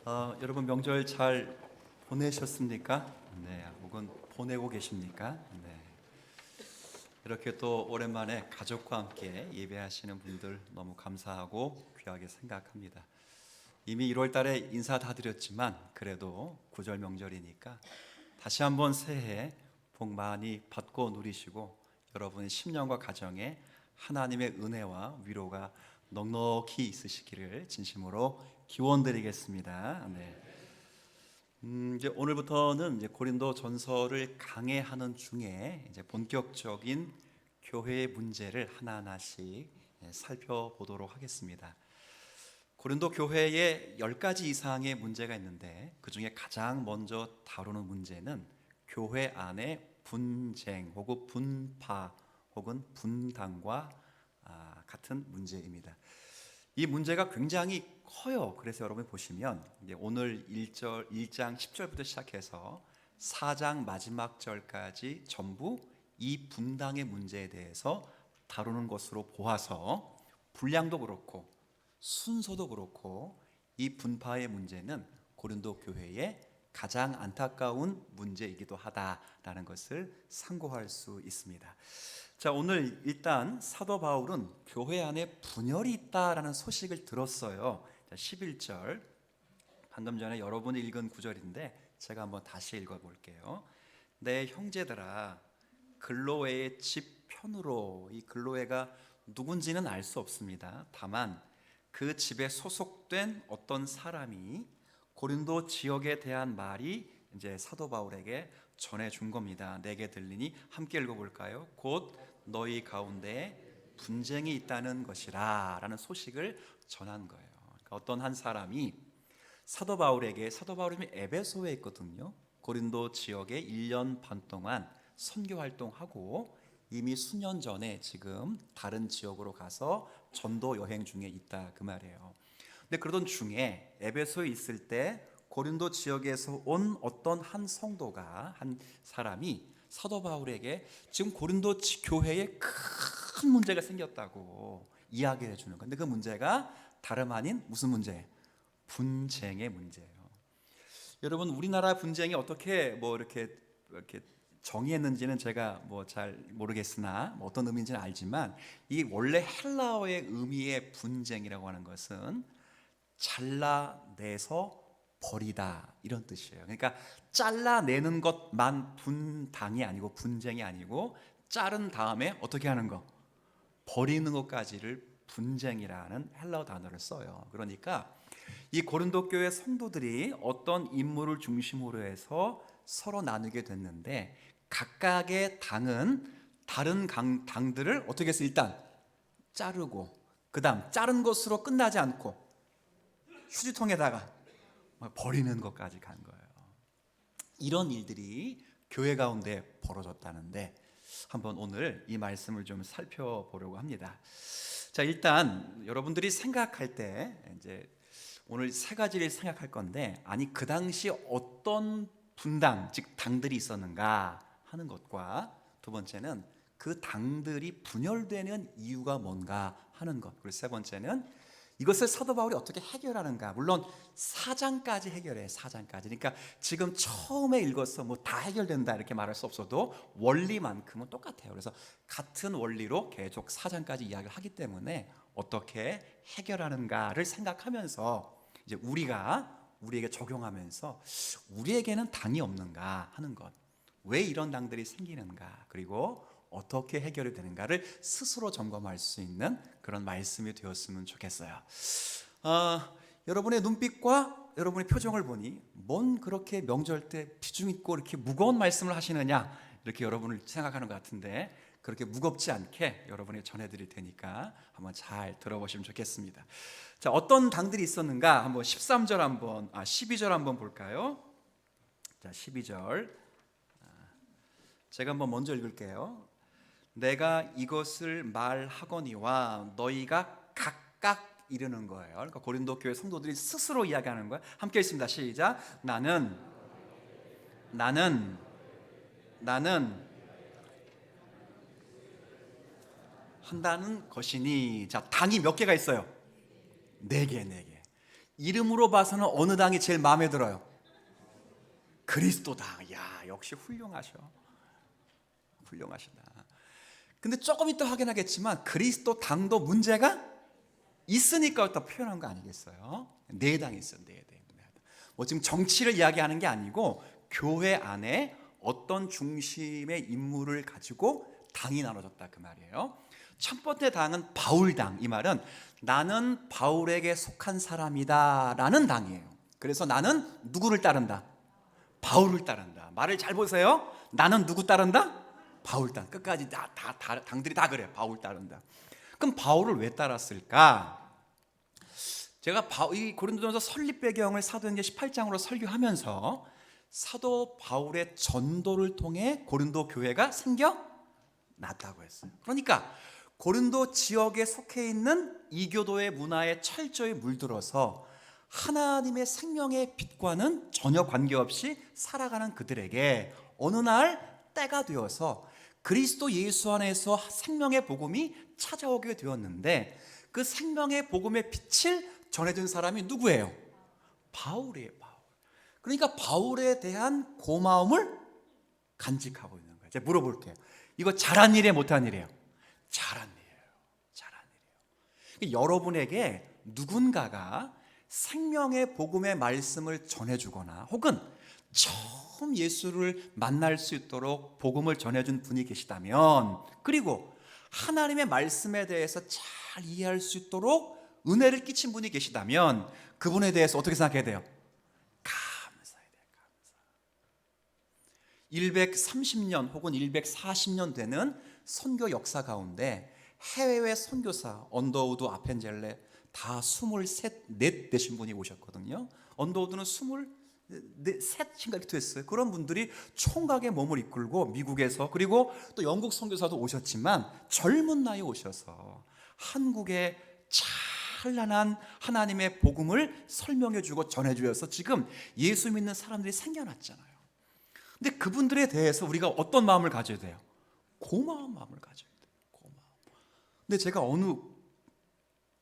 여러분 명절 잘 보내셨습니까? 네, 혹은 보내고 계십니까? 네. 이렇게 또 오랜만에 가족과 함께 예배하시는 분들 너무 감사하고 귀하게 생각합니다. 이미 1월 달에 인사 다 드렸지만 그래도 구절 명절이니까 다시 한번 새해 복 많이 받고 누리시고 여러분의 심령과 가정에 하나님의 은혜와 위로가 넉넉히 있으시기를 진심으로 기원드리겠습니다. 네. 이제 오늘부터는 이제 고린도 전서를 강해하는 중에 이제 본격적인 교회의 문제를 하나하나씩 살펴보도록 하겠습니다. 고린도 교회에 10가지 이상의 문제가 있는데 그 중에 가장 먼저 다루는 문제는 교회 안의 분쟁 혹은 분파 혹은 분당과 같은 문제입니다. 이 문제가 굉장히 커요. 그래서 여러분 보시면 이제 오늘 1장 10절부터 시작해서 4장 마지막 절까지 전부 이 분당의 문제에 대해서 다루는 것으로 보아서 분량도 그렇고 순서도 그렇고 이 분파의 문제는 고린도 교회의 가장 안타까운 문제이기도 하다라는 것을 상고할 수 있습니다. 자, 오늘 일단 사도 바울은 교회 안에 분열이 있다라는 소식을 들었어요. 자, 11절 방금 전에 여러분이 읽은 구절인데 제가 한번 다시 읽어볼게요. 내 형제들아, 글로웨의 집 편으로, 이 글로웨가 누군지는 알 수 없습니다. 다만 그 집에 소속된 어떤 사람이 고린도 지역에 대한 말이 이제 사도 바울에게 전해준 겁니다. 내게 들리니 함께 읽어볼까요? 곧 너희 가운데 분쟁이 있다는 것이라 라는 소식을 전한 거예요. 그러니까 어떤 한 사람이 사도 바울이 에베소에 있거든요. 고린도 지역에 1년 반 동안 선교 활동하고 이미 수년 전에 지금 다른 지역으로 가서 전도 여행 중에 있다 그 말이에요. 근데 그러던 중에 에베소에 있을 때 고린도 지역에서 온 어떤 한 성도가 한 사람이 사도 바울에게 지금 고린도 교회에 큰 문제가 생겼다고 이야기를 해주는 건데 그 문제가 다름 아닌 무슨 문제? 분쟁의 문제예요. 여러분 우리나라 분쟁이 어떻게 이렇게 정의했는지는 제가 잘 모르겠으나 어떤 의미인지는 알지만 이 원래 헬라어의 의미의 분쟁이라고 하는 것은 잘라내서 버리다 이런 뜻이에요. 그러니까 잘라내는 것만 분당이 아니고 분쟁이 아니고 자른 다음에 어떻게 하는 거? 버리는 것까지를 분쟁이라는 헬라어 단어를 써요. 그러니까 이 고린도 교회 성도들이 어떤 인물을 중심으로 해서 서로 나누게 됐는데 각각의 당은 다른 당들을 어떻게 해서 일단 자르고 그 다음 자른 것으로 끝나지 않고 휴지통에다가 버리는 것까지 간 거예요. 이런 일들이 교회 가운데 벌어졌다는데 한번 오늘 이 말씀을 좀 살펴보려고 합니다. 자, 일단 여러분들이 생각할 때 이제 오늘 세 가지를 생각할 건데 아니 그 당시 어떤 분당 즉 당들이 있었는가 하는 것과 두 번째는 그 당들이 분열되는 이유가 뭔가 하는 것 그리고 세 번째는 이것을 사도 바울이 어떻게 해결하는가. 물론 4장까지 해결해. 4장까지. 그러니까 지금 처음에 읽어서 다 해결된다 이렇게 말할 수 없어도 원리만큼은 똑같아요. 그래서 같은 원리로 계속 4장까지 이야기를 하기 때문에 어떻게 해결하는가를 생각하면서 이제 우리에게 적용하면서 우리에게는 당이 없는가 하는 것. 왜 이런 당들이 생기는가. 그리고 어떻게 해결이 되는가를 스스로 점검할 수 있는 그런 말씀이 되었으면 좋겠어요. 여러분의 눈빛과 여러분의 표정을 보니 뭔 그렇게 명절 때 비중 있고 이렇게 무거운 말씀을 하시느냐 이렇게 여러분을 생각하는 것 같은데 그렇게 무겁지 않게 여러분에게 전해드릴 테니까 한번 잘 들어보시면 좋겠습니다. 자, 어떤 당들이 있었는가 한번 12절 한번 볼까요? 자, 12절 제가 한번 먼저 읽을게요. 내가 이것을 말하거니와 너희가 각각 이르는 거예요. 그러니까 고린도 교회 성도들이 스스로 이야기하는 거예요. 함께 읽습니다. 시작. 나는 한다는 것이니. 자, 당이 몇 개가 있어요? 네 개. 이름으로 봐서는 어느 당이 제일 마음에 들어요? 그리스도당. 야, 역시 훌륭하시다. 근데 조금 이따 확인하겠지만 그리스도 당도 문제가 있으니까 또 표현한 거 아니겠어요? 네 당이 있어요. 네 당. 뭐 지금 정치를 이야기하는 게 아니고 교회 안에 어떤 중심의 인물을 가지고 당이 나눠졌다 그 말이에요. 첫 번째 당은 바울당. 이 말은 나는 바울에게 속한 사람이다 라는 당이에요. 그래서 나는 누구를 따른다? 바울을 따른다. 말을 잘 보세요. 나는 누구 따른다? 바울 따른다. 끝까지 당들이 다 그래요. 바울 따른다. 그럼 바울을 왜 따랐을까? 제가 이 고린도전서 설립 배경을 사도행전 18장으로 설교하면서 사도 바울의 전도를 통해 고린도 교회가 생겨났다고 했어요. 그러니까 고린도 지역에 속해 있는 이교도의 문화에 철저히 물들어서 하나님의 생명의 빛과는 전혀 관계없이 살아가는 그들에게 어느 날 때가 되어서 그리스도 예수 안에서 생명의 복음이 찾아오게 되었는데 그 생명의 복음의 빛을 전해준 사람이 누구예요? 바울이에요. 바울. 그러니까 바울에 대한 고마움을 간직하고 있는 거예요. 제가 물어볼게요. 이거 잘한 일이에요? 못한 일이에요? 잘한 일이에요. 잘한 일이에요. 여러분에게 누군가가 생명의 복음의 말씀을 전해주거나 혹은 처음 예수를 만날 수 있도록 복음을 전해준 분이 계시다면, 그리고 하나님의 말씀에 대해서 잘 이해할 수 있도록 은혜를 끼친 분이 계시다면 그분에 대해서 어떻게 생각해야 돼요? 감사해야 돼요. 감사. 130년 혹은 140년 되는 선교 역사 가운데 해외 선교사 언더우드, 아펜젤레 다 23넷 되신 분이 오셨거든요. 언더우드는 23인가 이렇게 됐어요. 그런 분들이 총각의 몸을 이끌고 미국에서, 그리고 또 영국 선교사도 오셨지만 젊은 나이에 오셔서 한국의 찬란한 하나님의 복음을 설명해주고 전해주어서 지금 예수 믿는 사람들이 생겨났잖아요. 근데 그분들에 대해서 우리가 어떤 마음을 가져야 돼요? 고마운 마음을 가져야 돼요. 고마움. 근데 제가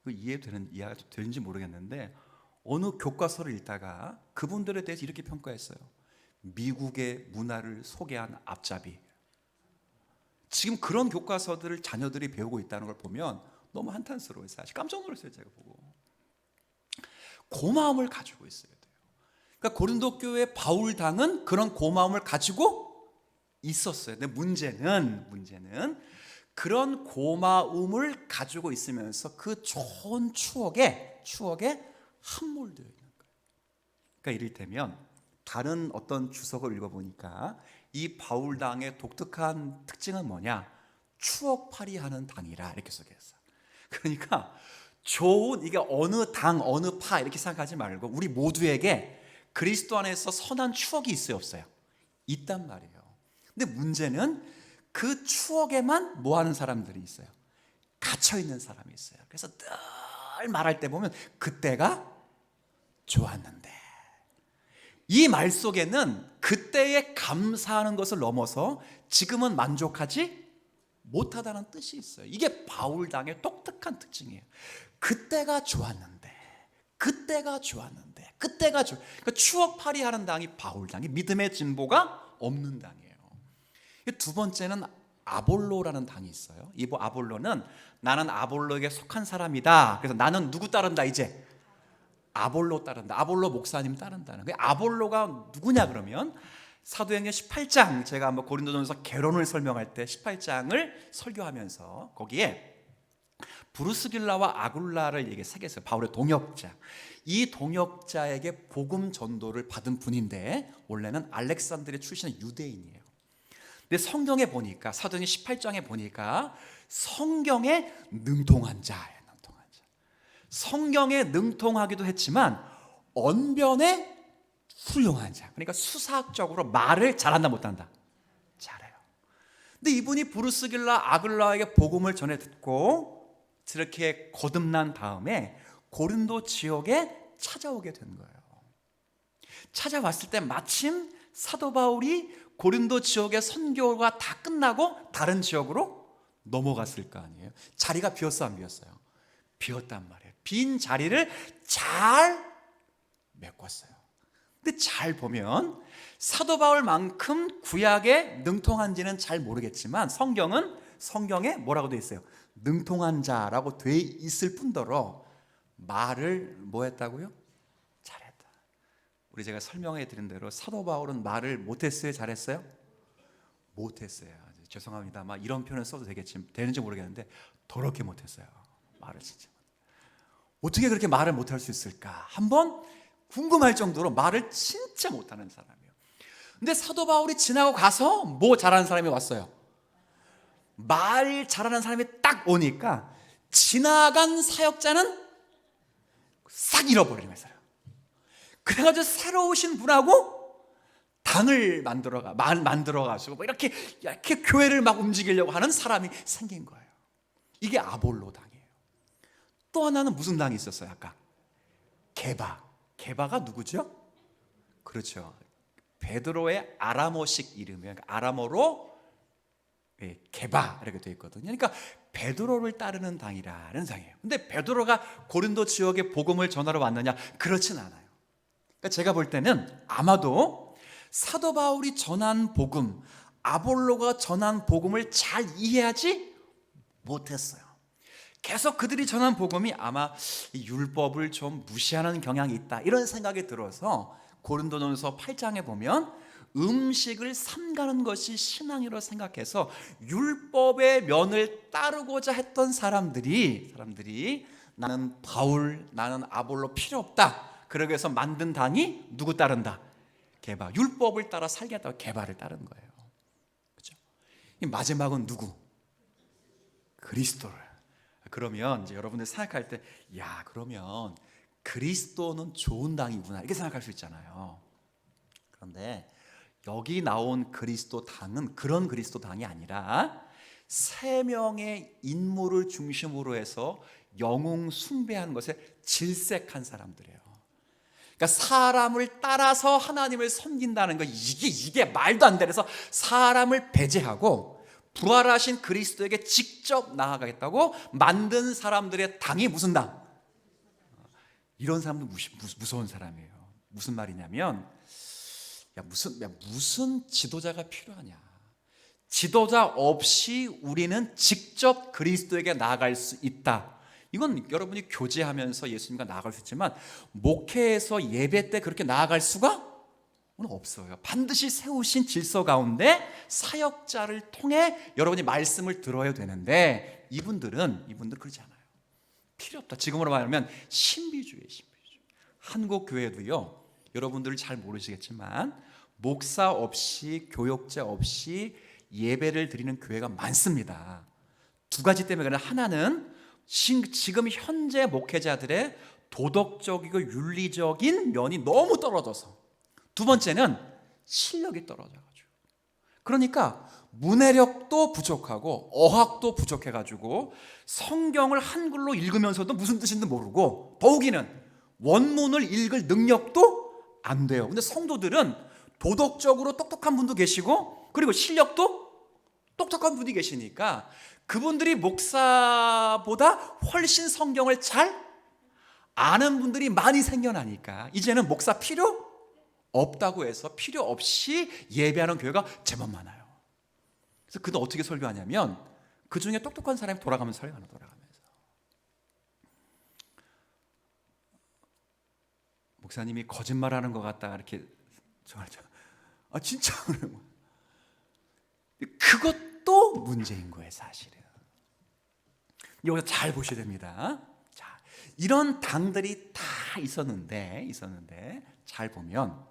이해가 되는지 모르겠는데 어느 교과서를 읽다가 그분들에 대해서 이렇게 평가했어요. 미국의 문화를 소개한 앞잡이. 지금 그런 교과서들을 자녀들이 배우고 있다는 걸 보면 너무 한탄스러워요. 사실 깜짝 놀랐어요. 제가 보고. 고마움을 가지고 있어야 돼요. 그러니까 고린도 교회 바울당은 그런 고마움을 가지고 있었어요. 근데 문제는 그런 고마움을 가지고 있으면서 그 좋은 추억에 함몰되어 있는 거예요. 그러니까 이를테면 다른 어떤 주석을 읽어보니까 이 바울당의 독특한 특징은 뭐냐? 추억팔이하는 당이라 이렇게 소개했어요. 그러니까 좋은, 이게 어느 당 어느 파 이렇게 생각하지 말고 우리 모두에게 그리스도 안에서 선한 추억이 있어요, 없어요? 있단 말이에요. 근데 문제는 그 추억에만 뭐 하는 사람들이 있어요? 갇혀 있는 사람이 있어요. 그래서 늘 말할 때 보면 그때가 좋았는데, 이 말 속에는 그때에 감사하는 것을 넘어서 지금은 만족하지 못하다는 뜻이 있어요. 이게 바울당의 독특한 특징이에요. 그때가 좋았는데, 그러니까 추억팔이 하는 당이 바울당이 믿음의 진보가 없는 당이에요. 두 번째는 아볼로라는 당이 있어요. 이 아볼로는 나는 아볼로에게 속한 사람이다. 그래서 나는 누구 따른다? 이제 아볼로 따른다. 아볼로 목사님 따른다는. 아볼로가 누구냐 그러면 사도행전 18장, 제가 한번 고린도전서 개론을 설명할 때 18장을 설교하면서 거기에 브루스길라와 아굴라를 얘기했어요. 바울의 동역자. 이 동역자에게 복음 전도를 받은 분인데 원래는 알렉산드리아 출신의 유대인이에요. 근데 성경에 보니까, 사도행전 18장에 보니까 성경에 능통한 자예요. 성경에 능통하기도 했지만 언변에 훌륭한 자. 그러니까 수사학적으로 말을 잘한다 못한다? 잘해요. 근데 이분이 브루스길라 아글라에게 복음을 전해 듣고 저렇게 거듭난 다음에 고린도 지역에 찾아오게 된 거예요. 찾아왔을 때 마침 사도 바울이 고린도 지역의 선교가 다 끝나고 다른 지역으로 넘어갔을 거 아니에요. 자리가 비었어 안 비었어요? 비었단 말이에요. 빈 자리를 잘 메꿨어요. 근데 잘 보면 사도 바울만큼 구약에 능통한지는 잘 모르겠지만 성경에 뭐라고 되어 있어요? 능통한 자라고 되어 있을 뿐더러 말을 뭐 했다고요? 잘했다. 우리 제가 설명해 드린 대로 사도 바울은 말을 못했어요? 잘했어요? 못했어요. 죄송합니다. 막 이런 표현을 써도 되는지 모르겠는데 더럽게 못했어요. 말을 진짜. 어떻게 그렇게 말을 못할 수 있을까? 한번 궁금할 정도로 말을 진짜 못하는 사람이에요. 근데 사도 바울이 지나고 가서 뭐 잘하는 사람이 왔어요? 말 잘하는 사람이 딱 오니까 지나간 사역자는 싹 잃어버리는 거예요. 그래가지고 새로 오신 분하고 당을 만들어가지고 뭐 이렇게 교회를 막 움직이려고 하는 사람이 생긴 거예요. 이게 아볼로 당이에요. 또 하나는 무슨 당이 있었어요? 아까 게바가 누구죠? 그렇죠. 베드로의 아람어식 이름이에요. 아람어로 게바 이렇게 되어 있거든요. 그러니까 베드로를 따르는 당이라는 당이에요. 근데 베드로가 고린도 지역에 복음을 전하러 왔느냐? 그렇진 않아요. 그러니까 제가 볼 때는 아마도 사도 바울이 전한 복음, 아볼로가 전한 복음을 잘 이해하지 못했어요. 계속 그들이 전한 복음이 아마 율법을 좀 무시하는 경향이 있다 이런 생각이 들어서 고린도전서 8장에 보면 음식을 삼가는 것이 신앙이라고 생각해서 율법의 면을 따르고자 했던 사람들이 나는 바울, 나는 아볼로 필요 없다. 그러기 위해서 만든 당이 누구 따른다? 게바. 율법을 따라 살겠다고 게바를 따른 거예요. 그렇죠? 이 마지막은 누구? 그리스도를. 그러면 이제 여러분들 생각할 때, 야, 그러면 그리스도는 좋은 당이구나 이렇게 생각할 수 있잖아요. 그런데 여기 나온 그리스도 당은 그런 그리스도 당이 아니라 세 명의 인물을 중심으로 해서 영웅 숭배하는 것에 질색한 사람들이에요. 그러니까 사람을 따라서 하나님을 섬긴다는 거 이게 말도 안 되서 사람을 배제하고 부활하신 그리스도에게 직접 나아가겠다고 만든 사람들의 당이 무슨 당? 이런 사람도 무서운 사람이에요. 무슨 말이냐면 무슨 지도자가 필요하냐? 지도자 없이 우리는 직접 그리스도에게 나아갈 수 있다. 이건 여러분이 교제하면서 예수님과 나아갈 수 있지만 목회에서 예배 때 그렇게 나아갈 수가 없어요. 반드시 세우신 질서 가운데 사역자를 통해 여러분이 말씀을 들어야 되는데 이분들은 그렇지 않아요. 필요 없다. 지금으로 말하면 신비주의. 한국 교회도요. 여러분들 잘 모르시겠지만 목사 없이 교역자 없이 예배를 드리는 교회가 많습니다. 두 가지 때문에 그래요. 하나는 지금 현재 목회자들의 도덕적이고 윤리적인 면이 너무 떨어져서, 두 번째는 실력이 떨어져가지고, 그러니까 문해력도 부족하고 어학도 부족해가지고 성경을 한글로 읽으면서도 무슨 뜻인지 모르고 더욱이는 원문을 읽을 능력도 안 돼요. 근데 성도들은 도덕적으로 똑똑한 분도 계시고 그리고 실력도 똑똑한 분이 계시니까 그분들이 목사보다 훨씬 성경을 잘 아는 분들이 많이 생겨나니까 이제는 목사 필요 없다고 해서 필요 없이 예배하는 교회가 제법 많아요. 그래서 그는 어떻게 설교하냐면 그 중에 똑똑한 사람이 돌아가면서 설교하는, 돌아가면서 목사님이 거짓말하는 것 같다 이렇게 저하죠. 진짜 그것도 문제인 거예요, 사실은. 여기서 잘 보셔야 됩니다. 자, 이런 당들이 다 있었는데 잘 보면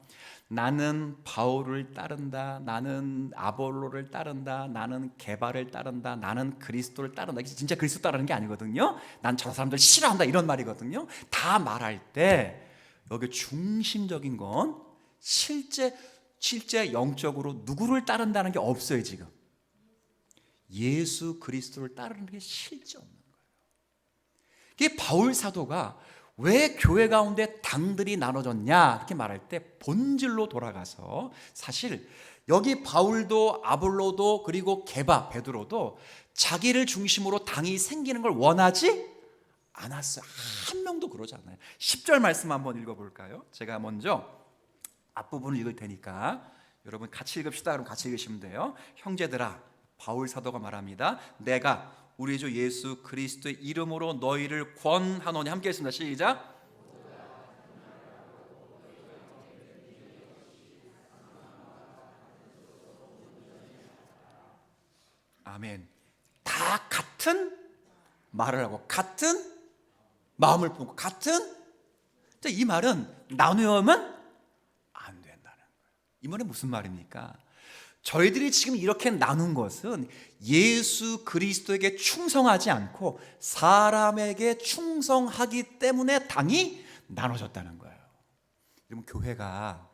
나는 바울을 따른다, 나는 아볼로를 따른다, 나는 게바를 따른다, 나는 그리스도를 따른다. 진짜 그리스도 따르는 게 아니거든요. 난 저 사람들 싫어한다 이런 말이거든요. 다 말할 때 여기 중심적인 건 실제 영적으로 누구를 따른다는 게 없어요. 지금 예수 그리스도를 따르는 게 실제 없는 거예요. 이게 바울 사도가 왜 교회 가운데 당들이 나눠졌냐 이렇게 말할 때 본질로 돌아가서 사실 여기 바울도 아볼로도 그리고 게바 베드로도 자기를 중심으로 당이 생기는 걸 원하지 안 왔어요. 한 명도 그러지 않아요. 10절 말씀 한번 읽어볼까요? 제가 먼저 앞부분을 읽을 테니까 여러분 같이 읽읍시다. 그럼 같이 읽으시면 돼요. 형제들아, 바울 사도가 말합니다. 내가 우리 주 예수 그리스도의 이름으로 너희를 권하노니. 함께 했습니다. 시작. 아멘. 다 같은 말을 하고 같은 마음을 품고 같은, 이 말은 나누면 안 된다는 거예요. 이 말은 무슨 말입니까? 저희들이 지금 이렇게 나눈 것은 예수 그리스도에게 충성하지 않고 사람에게 충성하기 때문에 당이 나눠졌다는 거예요. 여러분, 교회가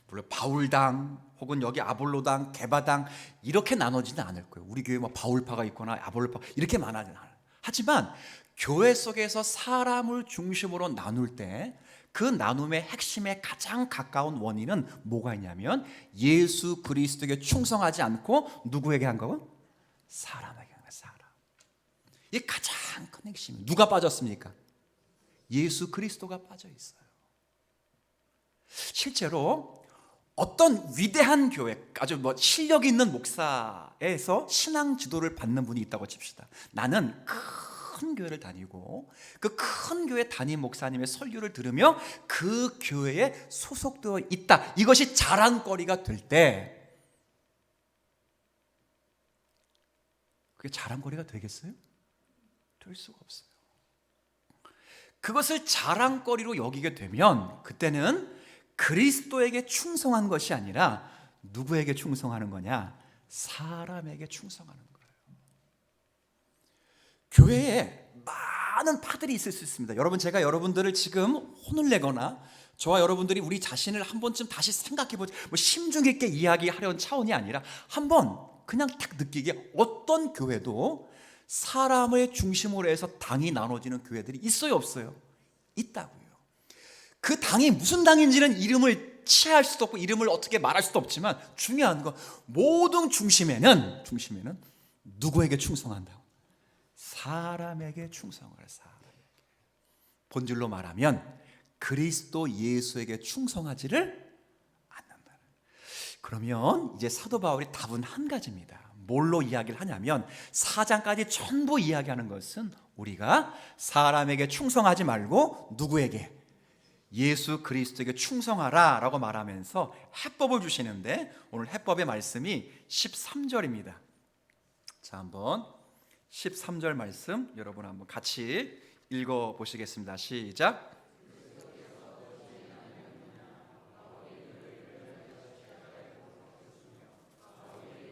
물론 바울당 혹은 여기 아볼로당, 게바당 이렇게 나눠지는 않을 거예요. 우리 교회 뭐 바울파가 있거나 아볼로파 이렇게 많아지는 않아요. 하지만 교회 속에서 사람을 중심으로 나눌 때 그 나눔의 핵심에 가장 가까운 원인은 뭐가 있냐면 예수 그리스도에게 충성하지 않고 누구에게 한 거고? 사람에게 한 거예요. 사람. 이게 가장 큰 핵심이에요. 누가 빠졌습니까? 예수 그리스도가 빠져 있어요. 실제로 어떤 위대한 교회, 아주 실력 있는 목사에서 신앙 지도를 받는 분이 있다고 칩시다. 나는 큰 교회를 다니고 그 큰 교회 담임 목사님의 설교를 들으며 그 교회에 소속되어 있다. 이것이 자랑거리가 될 때 그게 자랑거리가 되겠어요? 될 수가 없어요. 그것을 자랑거리로 여기게 되면 그때는 그리스도에게 충성한 것이 아니라 누구에게 충성하는 거냐? 사람에게 충성하는 거예요. 교회에 많은 파들이 있을 수 있습니다. 여러분, 제가 여러분들을 지금 혼을 내거나 저와 여러분들이 우리 자신을 한 번쯤 다시 생각해보자, 심중 있게 이야기하려는 차원이 아니라 한번 그냥 딱 느끼게, 어떤 교회도 사람을 중심으로 해서 당이 나눠지는 교회들이 있어요, 없어요? 있다고요. 그 당이 무슨 당인지는 이름을 취할 수도 없고 이름을 어떻게 말할 수도 없지만 중요한 건 모든 중심에는 누구에게 충성한다고? 사람에게 충성을 해. 사람에게. 본질로 말하면 그리스도 예수에게 충성하지를 않는다. 그러면 이제 사도 바울이 답은 한 가지입니다. 뭘로 이야기를 하냐면 4장까지 전부 이야기하는 것은 우리가 사람에게 충성하지 말고 누구에게? 예수 그리스도에게 충성하라 라고 말하면서 해법을 주시는데 오늘 해법의 말씀이 13절입니다. 자, 한번 13절 말씀 여러분 한번 같이 읽어보시겠습니다. 시작.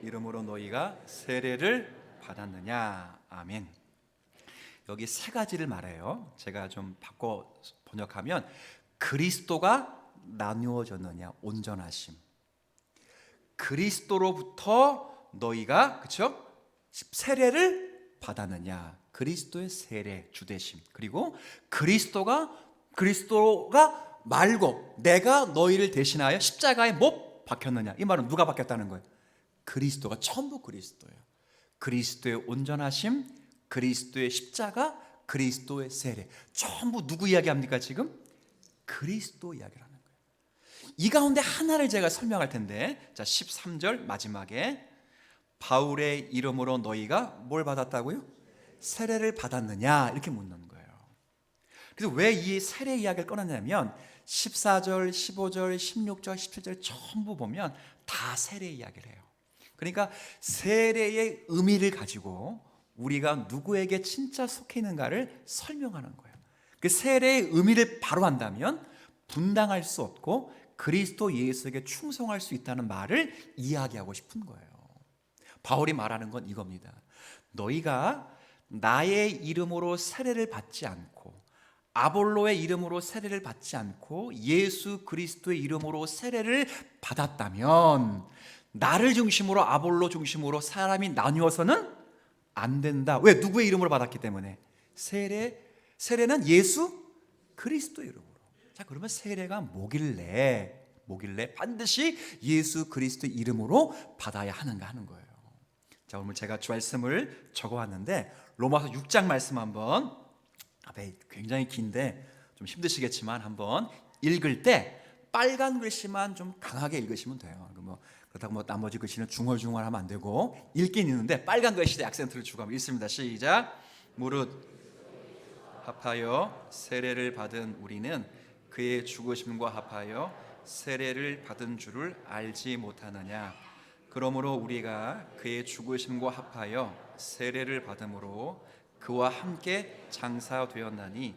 이름으로 너희가 세례를 받았느냐. 아멘. 여기 세 가지를 말해요. 제가 좀 바꿔 번역하면 그리스도가 나누어졌느냐, 온전하심. 그리스도로부터 너희가, 그렇죠? 세례를 받았느냐, 그리스도의 세례, 주되심. 그리고 그리스도가 말고 내가 너희를 대신하여 십자가에 못 박혔느냐. 이 말은 누가 박혔다는 거예요? 그리스도가. 전부 그리스도예요. 그리스도의 온전하심, 그리스도의 십자가, 그리스도의 세례. 전부 누구 이야기합니까 지금? 그리스도 이야기를 하는 거예요. 이 가운데 하나를 제가 설명할 텐데, 자, 13절 마지막에 바울의 이름으로 너희가 뭘 받았다고요? 세례를 받았느냐, 이렇게 묻는 거예요. 그래서 왜 이 세례 이야기를 꺼냈냐면 14절, 15절, 16절, 17절 전부 보면 다 세례 이야기를 해요. 그러니까 세례의 의미를 가지고 우리가 누구에게 진짜 속해 있는가를 설명하는 거예요. 그 세례의 의미를 바로 한다면 분당할 수 없고 그리스도 예수에게 충성할 수 있다는 말을 이야기하고 싶은 거예요. 바울이 말하는 건 이겁니다. 너희가 나의 이름으로 세례를 받지 않고 아볼로의 이름으로 세례를 받지 않고 예수 그리스도의 이름으로 세례를 받았다면 나를 중심으로 아볼로 중심으로 사람이 나뉘어서는 안 된다. 왜? 누구의 이름으로 받았기 때문에. 세례는 예수 그리스도 이름으로. 자, 그러면 세례가 뭐길래 반드시 예수 그리스도 이름으로 받아야 하는가 하는 거예요. 자, 오늘 제가 주 말씀을 적어왔는데 로마서 6장 말씀 한번, 앞에 굉장히 긴데 좀 힘드시겠지만 한번 읽을 때 빨간 글씨만 좀 강하게 읽으시면 돼요. 그렇다고 뭐 나머지 글씨는 중얼중얼 하면 안 되고, 읽긴 읽는데 빨간 글씨에 액센트를 주고 한번 읽습니다. 시작. 무릇 합하여 세례를 받은 우리는 그의 죽으심과 합하여 세례를 받은 줄을 알지 못하느냐. 그러므로 우리가 그의 죽으심과 합하여 세례를 받음으로 그와 함께 장사되었나니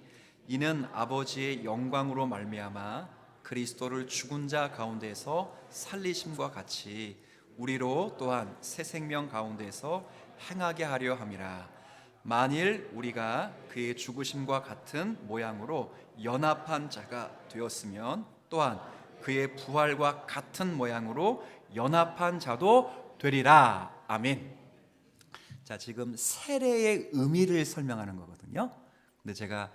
이는 아버지의 영광으로 말미암아 그리스도를 죽은 자 가운데서 살리심과 같이 우리로 또한 새 생명 가운데서 행하게 하려 함이라. 만일 우리가 그의 죽으심과 같은 모양으로 연합한 자가 되었으면 또한 그의 부활과 같은 모양으로 연합한 자도 되리라. 아멘. 자, 지금 세례의 의미를 설명하는 거거든요. 근데 제가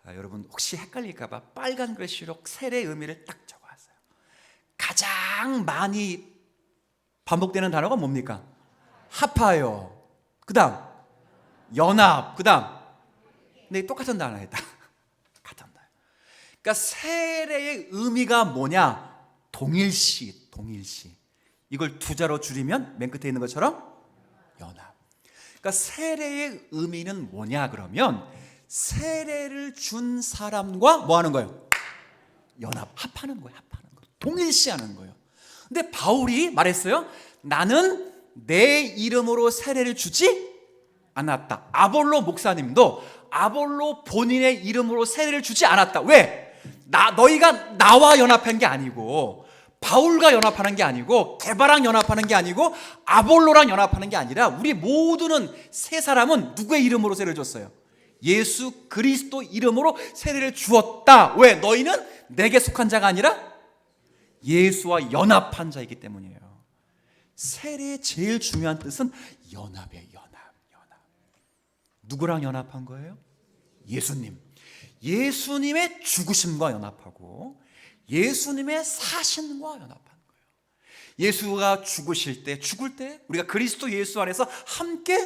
여러분 혹시 헷갈릴까 봐 빨간 글씨로 세례의 의미를 딱 적어왔어요. 가장 많이 반복되는 단어가 뭡니까? 합하여, 그 다음 연합, 그 다음, 근데 똑같은 단어였다. 같은 단어. 그러니까 세례의 의미가 뭐냐? 동일시, 동일시. 이걸 두 자로 줄이면 맨 끝에 있는 것처럼 연합. 그러니까 세례의 의미는 뭐냐 그러면 세례를 준 사람과 뭐 하는 거예요? 연합, 합하는 거예요. 합하는 거, 동일시하는 거예요. 근데 바울이 말했어요. 나는 내 이름으로 세례를 주지 않았다. 아볼로 목사님도 아볼로 본인의 이름으로 세례를 주지 않았다. 왜? 너희가 나와 연합한 게 아니고, 바울과 연합하는 게 아니고, 게바랑 연합하는 게 아니고, 아볼로랑 연합하는 게 아니라 우리 모두는, 세 사람은 누구의 이름으로 세례를 줬어요? 예수 그리스도 이름으로 세례를 주었다. 왜? 너희는 내게 속한 자가 아니라 예수와 연합한 자이기 때문이에요. 세례의 제일 중요한 뜻은 연합이에요. 연합. 누구랑 연합한 거예요? 예수님. 예수님의 죽으심과 연합하고 예수님의 사신과 연합한 거예요. 예수가 죽을 때 우리가 그리스도 예수 안에서 함께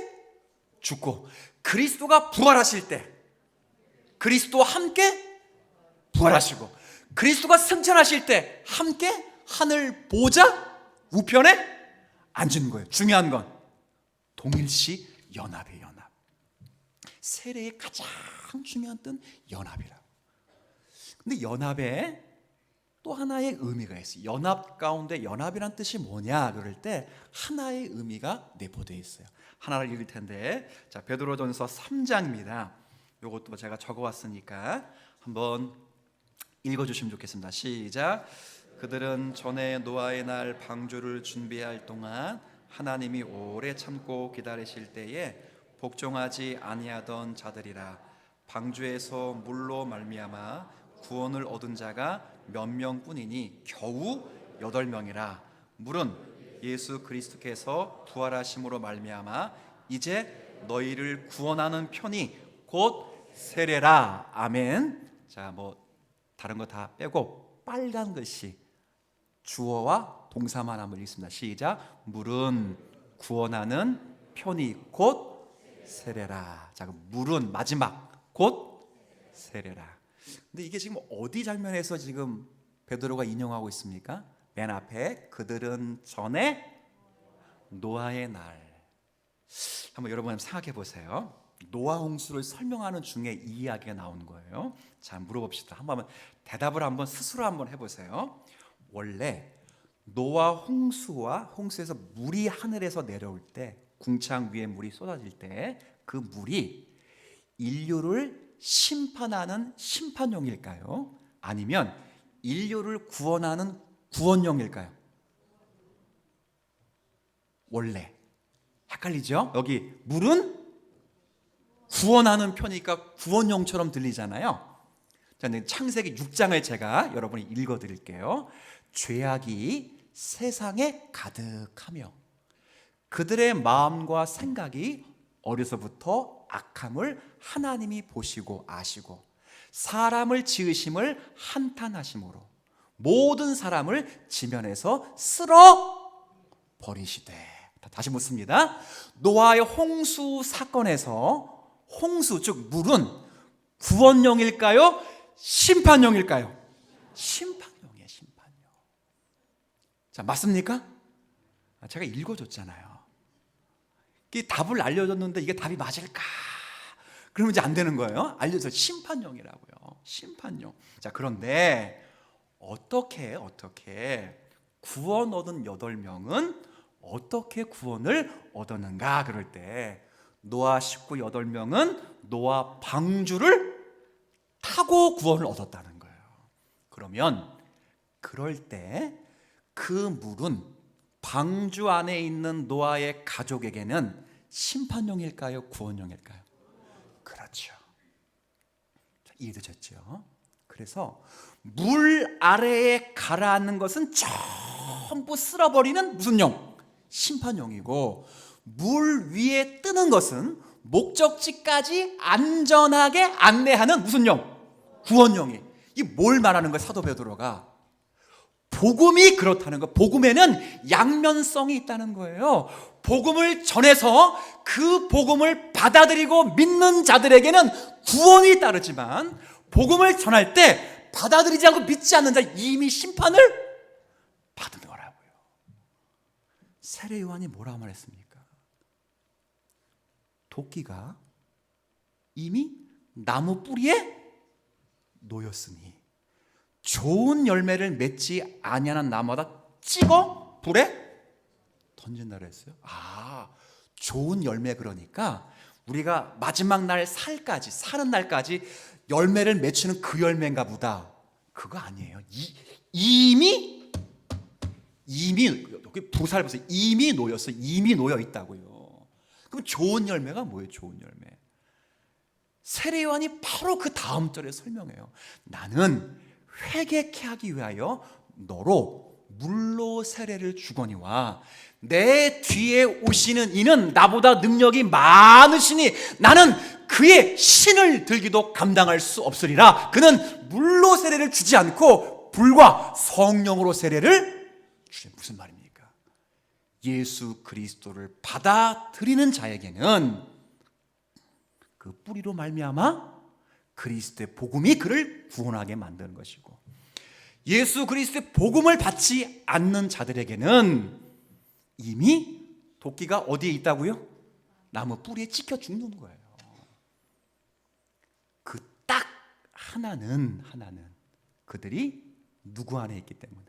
죽고, 그리스도가 부활하실 때 그리스도와 함께 부활하시고, 그리스도가 승천하실 때 함께 하늘 보좌 우편에 앉은 거예요. 중요한 건 동일시 연합이에요. 연합. 세례의 가장 중요한 뜻은 연합이라고. 근데 연합에 또 하나의 의미가 있어요. 연합 가운데 연합이란 뜻이 뭐냐 그럴 때 하나의 의미가 내포되어 있어요. 하나를 읽을 텐데, 자, 베드로전서 3장입니다. 이것도 제가 적어왔으니까 한번 읽어주시면 좋겠습니다. 시작. 그들은 전에 노아의 날 방주를 준비할 동안 하나님이 오래 참고 기다리실 때에 복종하지 아니하던 자들이라. 방주에서 물로 말미암아 구원을 얻은 자가 몇 명뿐이니 겨우 8명이라. 물은 예수 그리스도께서 부활하심으로 말미암아 이제 너희를 구원하는 편이 곧 세례라. 아멘. 자, 뭐 다른 거 다 빼고 빨간 글씨 주어와 동사만 한번 읽습니다. 시작. 물은 구원하는 편이 곧 세례라. 자, 물은 마지막, 곧 세례라. 근데 이게 지금 어디 장면에서 지금 베드로가 인용하고 있습니까? 맨 앞에 그들은 전에 노아의 날. 한번 여러분 생각해 보세요. 노아 홍수를 설명하는 중에 이 이야기가 나오는 거예요. 자, 물어봅시다. 한번 대답을 한번 스스로 한번 해보세요. 원래 노아 홍수에서 물이 하늘에서 내려올 때, 궁창 위에 물이 쏟아질 때 그 물이 인류를 심판하는 심판용일까요? 아니면 인류를 구원하는 구원용일까요? 원래 헷갈리죠? 여기 물은 구원하는 편이니까 구원용처럼 들리잖아요. 자, 창세기 6장을 제가 여러분이 읽어드릴게요. 죄악이 세상에 가득하며 그들의 마음과 생각이 어려서부터 악함을 하나님이 보시고 아시고 사람을 지으심을 한탄하심으로 모든 사람을 지면에서 쓸어 버리시되. 다시 묻습니다. 노아의 홍수 사건에서 홍수, 즉 물은 구원용일까요? 심판용일까요? 심판용이에요. 심판용. 자, 맞습니까? 제가 읽어줬잖아요. 이 답을 알려줬는데 이게 답이 맞을까? 그러면 이제 안 되는 거예요. 알려서 심판용이라고요. 심판용. 자, 그런데 어떻게 구원 얻은 8명은 어떻게 구원을 얻었는가? 그럴 때 노아 식구 8명은 노아 방주를 타고 구원을 얻었다는 거예요. 그러면 그럴 때 그 물은 방주 안에 있는 노아의 가족에게는 심판용일까요? 구원용일까요? 그렇죠. 이해되셨죠? 그래서 물 아래에 가라앉는 것은 전부 쓸어버리는 무슨 용? 심판용이고, 물 위에 뜨는 것은 목적지까지 안전하게 안내하는 무슨 용? 구원용이. 이 뭘 말하는 거야? 사도 베드로가 복음이 그렇다는 거. 복음에는 양면성이 있다는 거예요. 복음을 전해서 그 복음을 받아들이고 믿는 자들에게는 구원이 따르지만, 복음을 전할 때 받아들이지 않고 믿지 않는 자 이미 심판을 받은 거라고요. 세례 요한이 뭐라고 말했습니까? 도끼가 이미 나무 뿌리에 놓였으니 좋은 열매를 맺지 아니하는 나무마다 찍어 불에 던진다 그랬어요. 좋은 열매, 그러니까 우리가 마지막 날 사는 날까지 열매를 맺히는 그 열매인가 보다. 그거 아니에요. 이미 여기 부사를 보세요. 이미 놓였어요. 이미 놓여 있다고요. 그럼 좋은 열매가 뭐예요? 좋은 열매. 세례 요한이 바로 그 다음 절에 설명해요. 나는 회개케 하기 위하여 너로 물로 세례를 주거니와 내 뒤에 오시는 이는 나보다 능력이 많으시니 나는 그의 신을 들기도 감당할 수 없으리라. 그는 물로 세례를 주지 않고 불과 성령으로 세례를 주신. 무슨 말입니까? 예수 그리스도를 받아들이는 자에게는 그 뿌리로 말미암아 그리스도의 복음이 그를 구원하게 만드는 것이고, 예수 그리스도의 복음을 받지 않는 자들에게는 이미 도끼가 어디에 있다고요? 나무 뿌리에 찍혀 죽는 거예요. 그 딱 하나는 그들이 누구 안에 있기 때문에.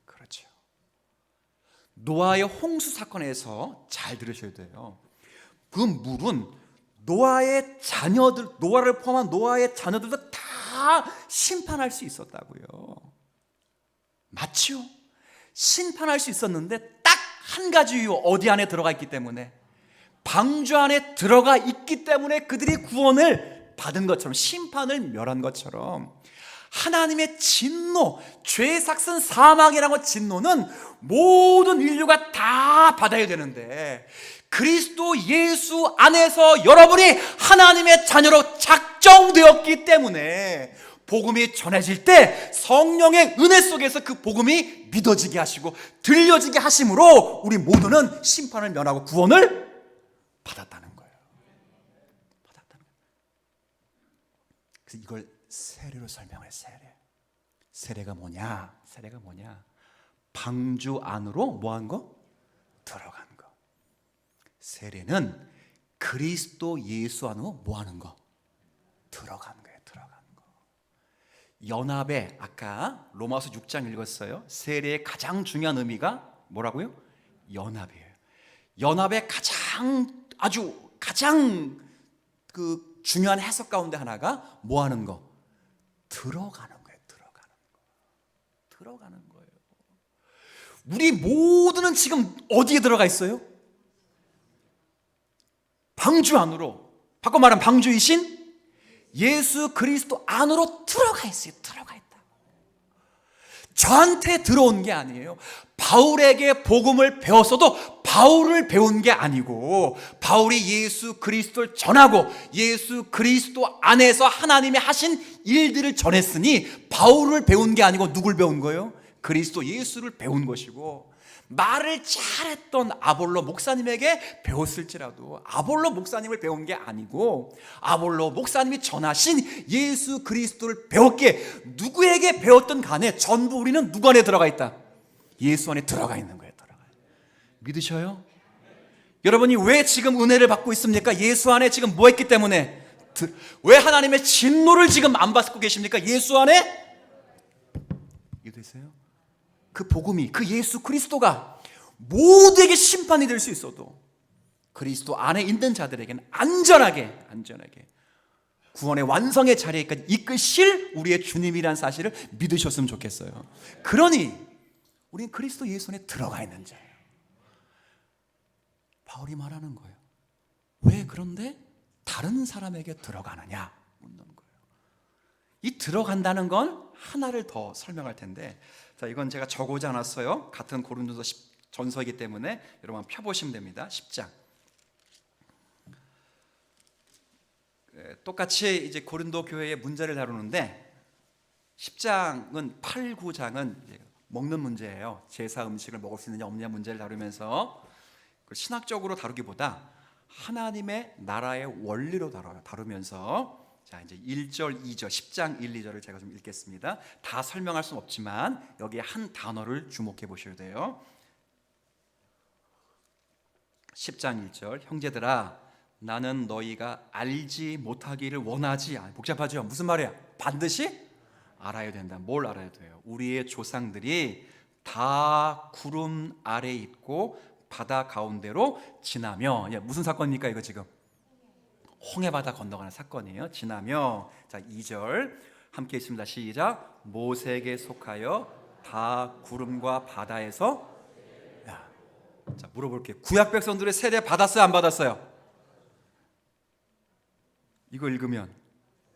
그렇죠. 노아의 홍수 사건에서 잘 들으셔야 돼요. 그 물은 노아의 자녀들, 노아를 포함한 노아의 자녀들도 다 심판할 수 있었다고요. 맞죠? 심판할 수 있었는데 딱 한 가지 이유, 어디 안에 들어가 있기 때문에, 방주 안에 들어가 있기 때문에 그들이 구원을 받은 것처럼, 심판을 멸한 것처럼, 하나님의 진노, 죄 삭슨 사망이라고 진노는 모든 인류가 다 받아야 되는데, 그리스도 예수 안에서 여러분이 하나님의 자녀로 작정되었기 때문에 복음이 전해질 때 성령의 은혜 속에서 그 복음이 믿어지게 하시고 들려지게 하심으로 우리 모두는 심판을 면하고 구원을 받았다는 거예요. 그래서 이걸 세례로 설명해. 세례가 뭐냐? 방주 안으로 뭐한 거? 들어간 거. 세례는 그리스도 예수 안으로 뭐하는 거? 들어간 거예요. 연합에, 아까 로마서 6장 읽었어요. 세례의 가장 중요한 의미가 뭐라고요? 연합이에요. 연합의 가장 그 중요한 해석 가운데 하나가 뭐하는 거? 들어가는 거예요. 들어가는 거예요. 우리 모두는 지금 어디에 들어가 있어요? 방주 안으로, 바꿔 말하면 방주이신 예수 그리스도 안으로 들어가 있어요. 들어가 있다. 저한테 들어온 게 아니에요. 바울에게 복음을 배웠어도 바울을 배운 게 아니고, 바울이 예수 그리스도를 전하고 예수 그리스도 안에서 하나님이 하신 일들을 전했으니 바울을 배운 게 아니고 누굴 배운 거예요? 그리스도 예수를 배운 것이고, 말을 잘했던 아볼로 목사님에게 배웠을지라도 아볼로 목사님을 배운 게 아니고 아볼로 목사님이 전하신 예수 그리스도를 배웠기에 누구에게 배웠든 간에 전부 우리는 누구 안에 들어가 있다? 예수 안에 들어가 있는 거예요. 믿으셔요? 여러분이 왜 지금 은혜를 받고 있습니까? 예수 안에 지금 뭐 했기 때문에? 왜 하나님의 진노를 지금 안 받고 계십니까? 예수 안에? 이해되세요? 그 복음이, 그 예수 그리스도가 모두에게 심판이 될 수 있어도 그리스도 안에 있는 자들에게는 안전하게 구원의 완성의 자리에까지 이끄실 우리의 주님이라는 사실을 믿으셨으면 좋겠어요. 그러니 우리는 그리스도 예수 안에 들어가 있는 자예요. 바울이 말하는 거예요. 왜 그런데 다른 사람에게 들어가느냐 묻는 거예요. 이 들어간다는 건 하나를 더 설명할 텐데, 자, 이건 제가 적어오지 않았어요. 같은 고린도서 전서이기 때문에 여러분 펴보시면 됩니다. 10장. 똑같이 이제 고린도 교회의 문제를 다루는데 10장은 8, 9장은 먹는 문제예요. 제사 음식을 먹을 수 있느냐 없느냐 문제를 다루면서 신학적으로 다루기보다 하나님의 나라의 원리로 다루면서, 자, 이제 1절, 2절, 10장 1, 2절을 제가 좀 읽겠습니다. 다 설명할 수는 없지만 여기에 한 단어를 주목해 보셔야 돼요. 10장 1절, 형제들아 나는 너희가 알지 못하기를 원하지 않아. 복잡하죠? 무슨 말이야? 반드시 알아야 된다. 뭘 알아야 돼요? 우리의 조상들이 다 구름 아래 있고 바다 가운데로 지나며, 무슨 사건입니까 이거 지금? 홍해바다 건너가는 사건이에요. 지나며. 자, 2절 함께 있습니다. 시작. 모세에게 속하여 다 구름과 바다에서. 자, 물어볼게요. 구약 백성들의 세례 받았어요 안 받았어요? 이거 읽으면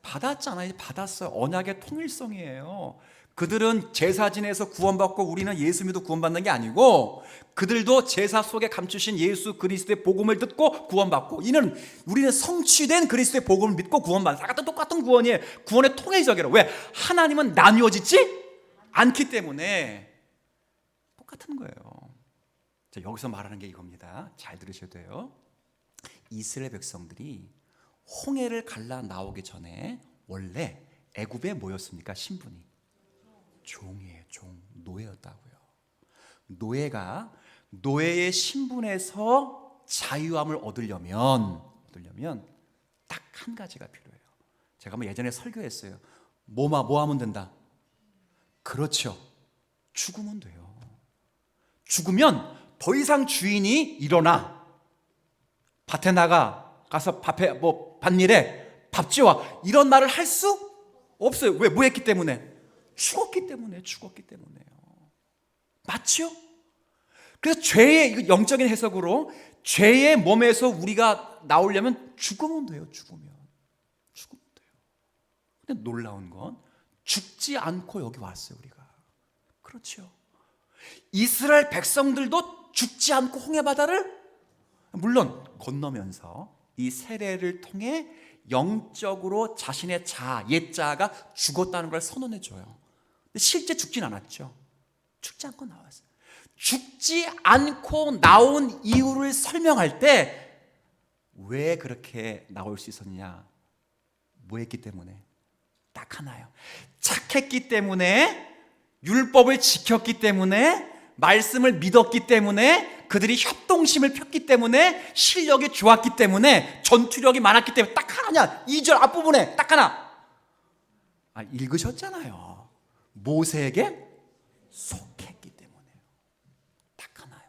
받았잖아요. 받았어요. 언약의 통일성이에요. 그들은 제사 지내서 구원받고 우리는 예수 믿어 구원받는 게 아니고 그들도 제사 속에 감추신 예수 그리스도의 복음을 듣고 구원받고, 우리는 성취된 그리스도의 복음을 믿고 구원받는 똑같은 구원이에요. 구원의 통일적이라. 왜? 하나님은 나뉘어지지 않기 때문에 똑같은 거예요. 자, 여기서 말하는 게 이겁니다. 잘 들으셔야 돼요. 이스라엘 백성들이 홍해를 갈라 나오기 전에 원래 애굽에 뭐였습니까? 신분이 종이에요. 노예였다고요. 노예의 신분에서 자유함을 얻으려면 딱 한 가지가 필요해요. 제가 예전에 설교했어요. 뭐 하면 된다? 그렇죠. 죽으면 돼요. 죽으면 더 이상 주인이 일어나 밭에 가서 밭일에 밥 지어 이런 말을 할 수 없어요. 왜? 뭐 했기 때문에? 죽었기 때문에요. 맞죠? 그래서 죄의 영적인 해석으로 죄의 몸에서 우리가 나오려면 죽으면 돼요. 죽으면 돼요. 근데 놀라운 건 죽지 않고 여기 왔어요. 우리가. 그렇죠. 이스라엘 백성들도 죽지 않고 홍해바다를 물론 건너면서 이 세례를 통해 영적으로 자신의 옛자가 죽었다는 걸 선언해줘요. 근데 실제 죽진 않았죠. 죽지 않고 나왔어요. 죽지 않고 나온 이유를 설명할 때 왜 그렇게 나올 수 있었냐? 뭐 했기 때문에? 딱 하나요. 착했기 때문에, 율법을 지켰기 때문에, 말씀을 믿었기 때문에, 그들이 협동심을 폈기 때문에, 실력이 좋았기 때문에, 전투력이 많았기 때문에. 딱 하나냐? 2절 앞부분에 딱 하나. 읽으셨잖아요. 모세에게 속했기 때문에요. 딱 하나요.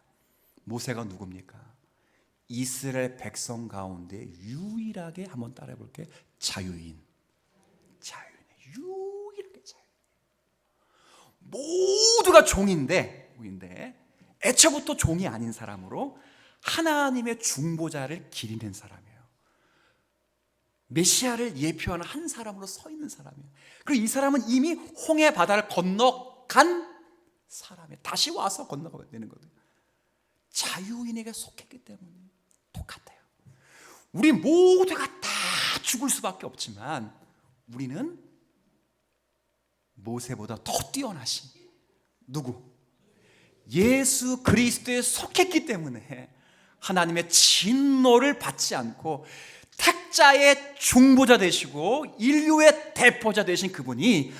모세가 누굽니까? 이스라엘 백성 가운데 유일하게, 한번 따라해 볼게요, 자유인. 유일하게 자유인. 모두가 종인데 애초부터 종이 아닌 사람으로 하나님의 중보자를 기리는 사람이에요. 메시아를 예표하는 한 사람으로 서 있는 사람이에요. 그리고 이 사람은 이미 홍해 바다를 건너간 사람이에요. 다시 와서 건너가야 되는 거예요. 자유인에게 속했기 때문에 똑같아요. 우리 모두가 다 죽을 수밖에 없지만 우리는 모세보다 더 뛰어나신 누구? 예수 그리스도에 속했기 때문에 하나님의 진노를 받지 않고 택자의 중보자 되시고 인류의 대표자 되신 그분이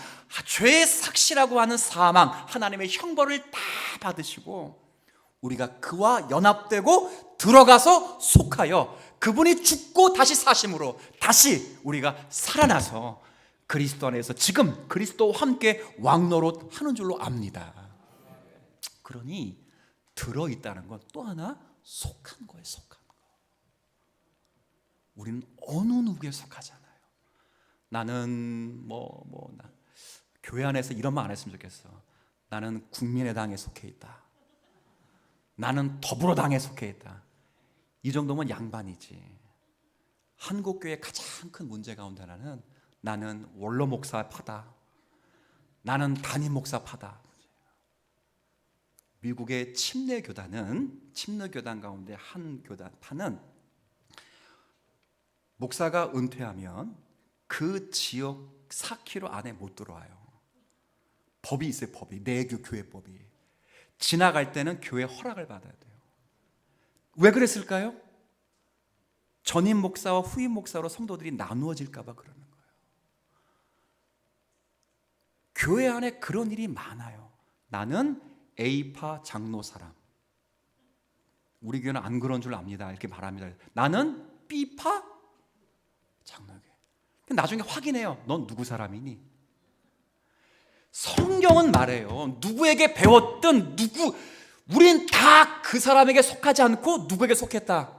죄의 삭시라고 하는 사망, 하나님의 형벌을 다 받으시고 우리가 그와 연합되고 들어가서 속하여 그분이 죽고 다시 사심으로 다시 우리가 살아나서 그리스도 안에서 지금 그리스도와 함께 왕노릇 하는 줄로 압니다. 그러니 들어있다는 건 또 하나 속한 거예요. 속한 거. 우리는 어느 누구에 속하지 않아요. 나는 나 교회 안에서 이런 말 안 했으면 좋겠어. 나는 국민의당에 속해 있다. 나는 더불어당에 속해 있다. 이 정도면 양반이지. 한국교회의 가장 큰 문제 가운데 하나는 나는 원로 목사파다. 나는 담임 목사파다. 미국의 침례교단은 침례교단 가운데 한 교단파는 목사가 은퇴하면 그 지역 4km 안에 못 들어와요. 법이 있어요. 법이. 내교 교회법이. 지나갈 때는 교회 허락을 받아야 돼요. 왜 그랬을까요? 전임 목사와 후임 목사로 성도들이 나누어질까 봐 그러는 거예요. 교회 안에 그런 일이 많아요. 나는 A파 장로 사람. 우리 교회는 안 그런 줄 압니다. 이렇게 말합니다. 나는 B파 장로교회. 나중에 확인해요. 넌 누구 사람이니? 성경은 말해요. 누구에게 배웠든 우린 다 그 사람에게 속하지 않고 누구에게 속했다.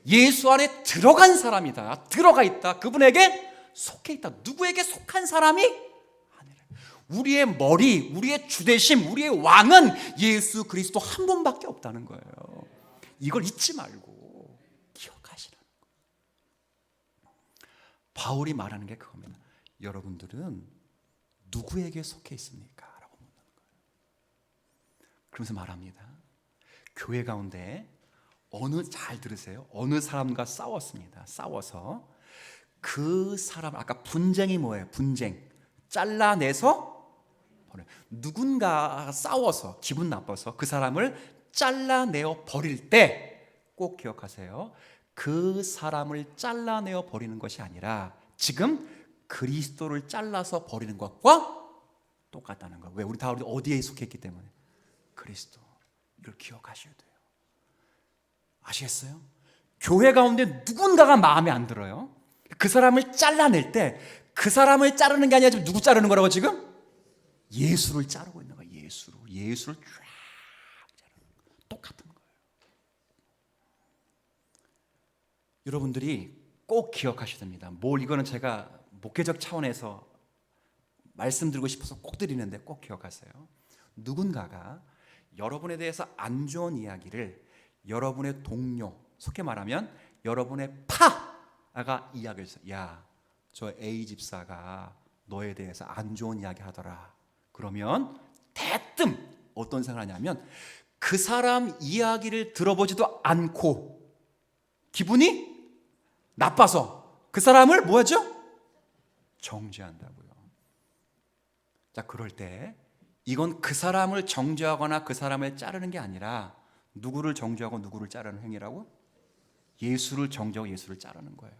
예수 안에 들어간 사람이다. 들어가 있다. 그분에게 속해 있다. 누구에게 속한 사람이 아니라. 우리의 머리, 우리의 주대심, 우리의 왕은 예수 그리스도 한 분밖에 없다는 거예요. 이걸 잊지 말고 기억하시라는 거예요. 바울이 말하는 게 그겁니다. 여러분들은 누구에게 속해 있습니까? 라고 묻는 거예요. 그러면서 말합니다. 교회 가운데 잘 들으세요. 어느 사람과 싸웠습니다. 싸워서 그 사람, 아까 분쟁이 뭐예요? 분쟁. 잘라내서 버려요. 누군가 싸워서 기분 나빠서 그 사람을 잘라내어 버릴 때 꼭 기억하세요. 그 사람을 잘라내어 버리는 것이 아니라 지금 그리스도를 잘라서 버리는 것과 똑같다는 거예요. 왜? 우리 다 어디에 속했기 때문에. 그리스도. 이걸 기억하셔야 돼요. 아시겠어요? 교회 가운데 누군가가 마음에 안 들어요. 그 사람을 잘라낼 때 그 사람을 자르는 게 아니라 지금 누구 자르는 거라고 지금? 예수를 자르고 있는 거예요. 예수를 쫙 자르는 거예요. 똑같은 거예요. 여러분들이 꼭 기억하셔야 됩니다. 이거는 제가 목회적 차원에서 말씀드리고 싶어서 꼭 드리는데 꼭 기억하세요. 누군가가 여러분에 대해서 안 좋은 이야기를 여러분의 동료, 속해 말하면 여러분의 파가 이야기를 했어요. 야, 저 A 집사가 너에 대해서 안 좋은 이야기 하더라. 그러면 대뜸 어떤 생각을 하냐면 그 사람 이야기를 들어보지도 않고 기분이 나빠서 그 사람을 뭐하죠? 정죄한다고요. 자, 그럴 때 이건 그 사람을 정죄하거나 그 사람을 자르는 게 아니라 누구를 정죄하고 누구를 자르는 행위라고? 예수를 정죄하고 예수를 자르는 거예요.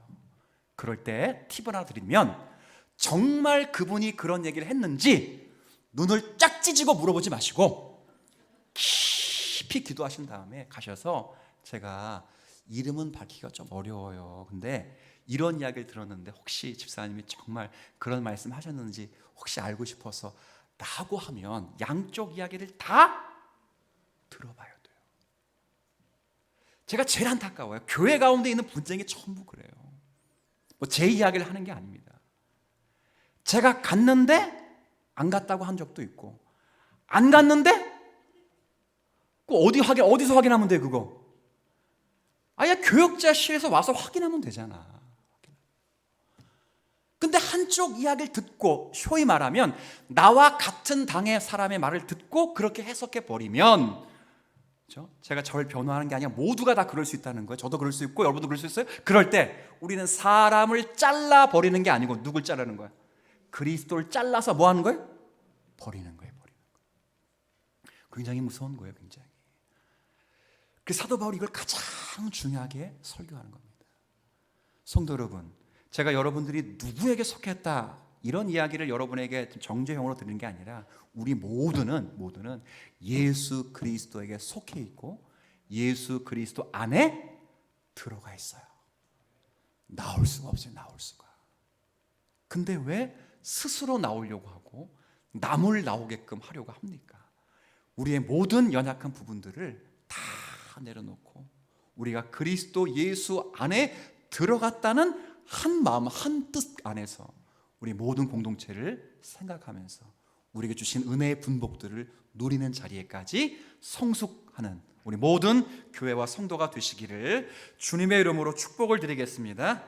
그럴 때 팁을 하나 드리면 정말 그분이 그런 얘기를 했는지 눈을 쫙 찢고 물어보지 마시고 깊이 기도하신 다음에 가셔서 제가 이름은 밝히기가 좀 어려워요. 근데 이런 이야기를 들었는데 혹시 집사님이 정말 그런 말씀 하셨는지 혹시 알고 싶어서 라고 하면 양쪽 이야기를 다 들어봐야 돼요. 제가 제일 안타까워요. 교회 가운데 있는 분쟁이 전부 그래요. 제 이야기를 하는 게 아닙니다. 제가 갔는데 안 갔다고 한 적도 있고 안 갔는데 어디서 확인하면 돼 그거? 아예 교역자실에서 와서 확인하면 되잖아. 근데 한쪽 이야기를 듣고 소위 말하면 나와 같은 당의 사람의 말을 듣고 그렇게 해석해 버리면 그렇죠? 제가 저를 변호하는 게 아니라 모두가 다 그럴 수 있다는 거예요. 저도 그럴 수 있고 여러분도 그럴 수 있어요. 그럴 때 우리는 사람을 잘라 버리는 게 아니고 누굴 자르는 거야? 그리스도를 잘라서 뭐 하는 거예요? 버리는 거예요. 굉장히 무서운 거예요, 굉장히. 그 사도 바울이 이걸 가장 중요하게 설교하는 겁니다. 성도 여러분, 제가 여러분들이 누구에게 속했다 이런 이야기를 여러분에게 정죄형으로 드리는 게 아니라 우리 모두는 예수 그리스도에게 속해 있고 예수 그리스도 안에 들어가 있어요. 나올 수가 없어요, 나올 수가. 근데 왜 스스로 나오려고 하고 남을 나오게끔 하려고 합니까? 우리의 모든 연약한 부분들을 다 내려놓고 우리가 그리스도 예수 안에 들어갔다는 한 마음, 한 뜻 안에서 우리 모든 공동체를 생각하면서 우리에게 주신 은혜의 분복들을 누리는 자리에까지 성숙하는 우리 모든 교회와 성도가 되시기를 주님의 이름으로 축복을 드리겠습니다.